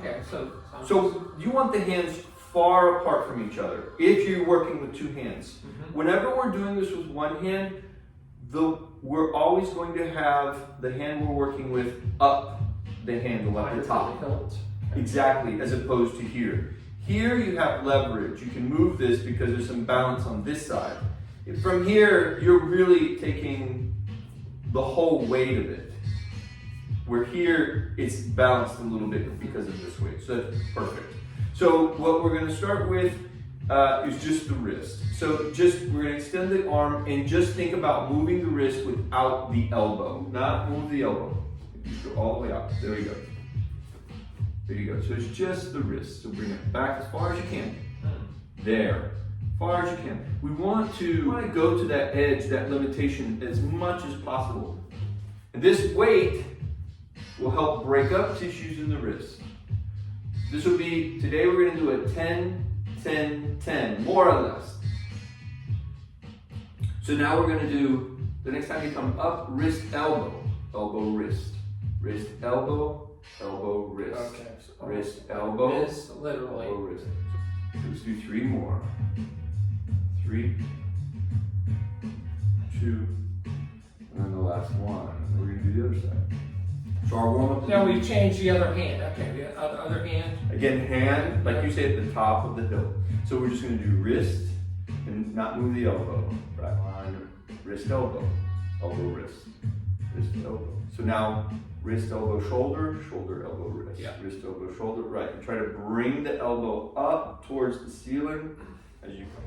Okay, So you want the hands far apart from each other if you're working with two hands. Whenever we're doing this with one hand, we're always going to have the hand we're working with up the handle at the top. Exactly, as opposed to here. Here you have leverage. You can move this because there's some balance on this side. From here, you're really taking the whole weight of it. Where here, it's balanced a little bit because of this weight. So that's perfect. So what we're going to start with is just the wrist. So we're going to extend the arm and just think about moving the wrist without the elbow. Not move the elbow. You go all the way out. There you go. There you go. So it's just the wrist. So bring it back as far as you can. There. Far as you can. We want to go to that edge, that limitation, as much as possible. And this weight will help break up tissues in the wrist. This will be, today we're going to do a 10, 10, 10, more or less. So now we're going to do, the next time you come up, wrist, elbow, elbow, wrist, wrist, elbow, elbow, wrist, wrist, elbow, this literally. elbow, wrist. Let's do 3 more. 3, 2, and then the last one. We're going to do the other side. So our warm-up. Now we've changed the other hand. Okay, the other hand. Again, hand, like you say, at the top of the hill. So we're just going to do wrist and not move the elbow. Right on, wrist, elbow, elbow, wrist, wrist, elbow. So now wrist, elbow, shoulder, shoulder, elbow, wrist, wrist, elbow, shoulder, right. And try to bring the elbow up towards the ceiling as you come.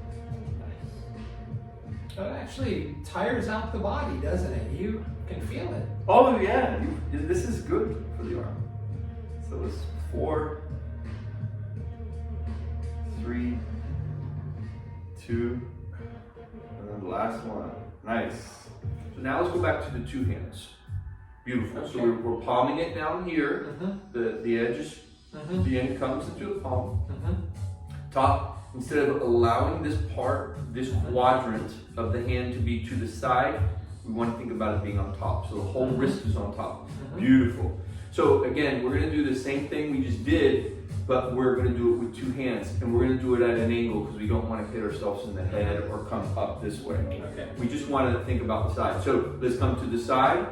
It actually tires out the body, doesn't it? You can feel it. Oh yeah, this is good for the arm. So it's 4, 3, 2, and then the last one. Nice. So now let's go back to the two hands. Beautiful. Okay. So we're palming it down here. The edge is, the end comes into the palm. Top. Instead of allowing this part, this quadrant of the hand to be to the side, we want to think about it being on top. So the whole wrist is on top. Beautiful. So again, we're going to do the same thing we just did, but we're going to do it with two hands. And we're going to do it at an angle because we don't want to hit ourselves in the head or come up this way. Okay. We just want to think about the side. So let's come to the side,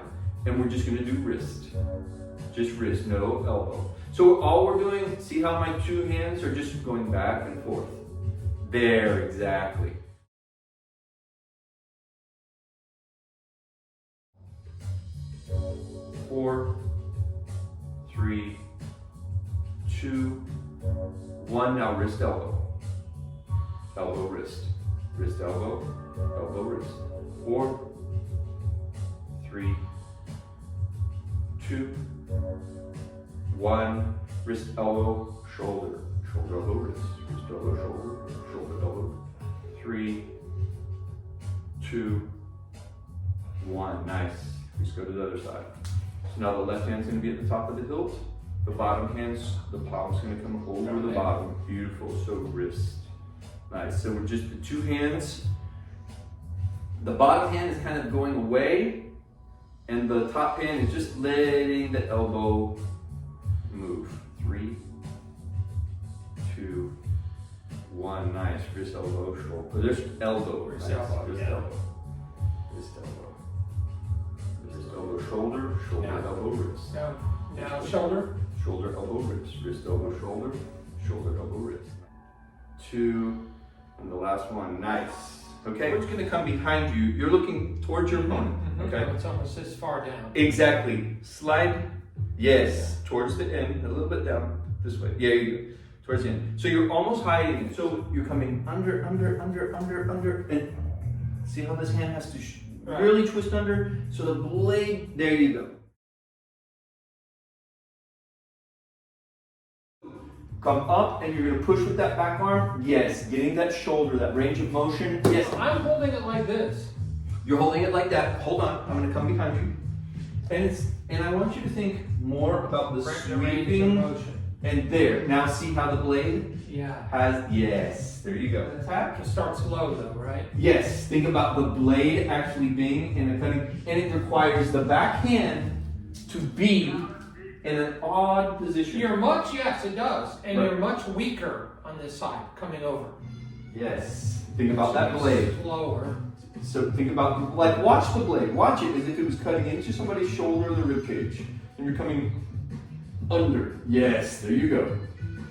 and we're just going to do wrist. Just wrist, no elbow. So all we're doing, see how my two hands are just going back and forth. There, exactly. Four, 3, 2, 1. Now wrist, elbow. Elbow, wrist. Wrist, elbow. Elbow, wrist. 4, 3, 2, 1. Wrist, elbow, shoulder. Shoulder, elbow, wrist. Wrist, elbow, shoulder. Shoulder, elbow. 3, 2, 1. Nice. Let's go to the other side. So now the left hand's going to be at the top of the hilt. The bottom hand's, the palm's going to come over the bottom. Beautiful. So wrist. Nice. So we're just the two hands. The bottom hand is kind of going away, and the top hand is just letting the elbow move. 3, 2, 1. Nice. Wrist, elbow, shoulder. There's elbow. Wrist, nice. elbow. Wrist, elbow. Wrist, elbow. Wrist, elbow, shoulder. Shoulder, elbow, wrist. Now shoulder. Shoulder, elbow, wrist. Wrist, elbow, shoulder. Shoulder, elbow, wrist. 2, and the last one. Nice. Okay, what's going to come behind you? You're looking towards your opponent. Okay. It's almost this far down. Exactly. Slide. Yes. Towards the end. A little bit down. This way. Yeah, you go. Towards the end. So you're almost hiding. So you're coming under, and see how this hand has to really twist under. So the blade. There you go. Come up, and you're going to push with that back arm. Yes, getting that shoulder, that range of motion. Yes. I'm holding it like this. You're holding it like that. Hold on. I'm going to come behind you. And I want you to think more about the sweeping. And there. Now see how the blade has. Yes. There you go. The attack can start slow though, right? Yes. Think about the blade actually being in a cutting, and it requires the back hand to be in an odd position. Yes, it does. And Right. you're much weaker on this side, coming over. Yes. Think about that blade. Slower. So think about, like, watch the blade. Watch it as if it was cutting into somebody's shoulder or the rib cage. And you're coming under. Yes, there you go.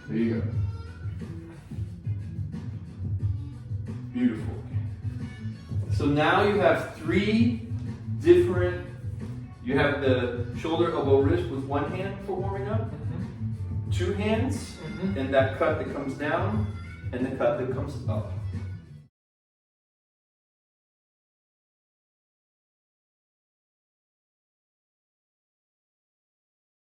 There you go. Beautiful. So now you have three different, you have the shoulder, elbow, wrist with one hand for warming up, two hands, and that cut that comes down, and the cut that comes up.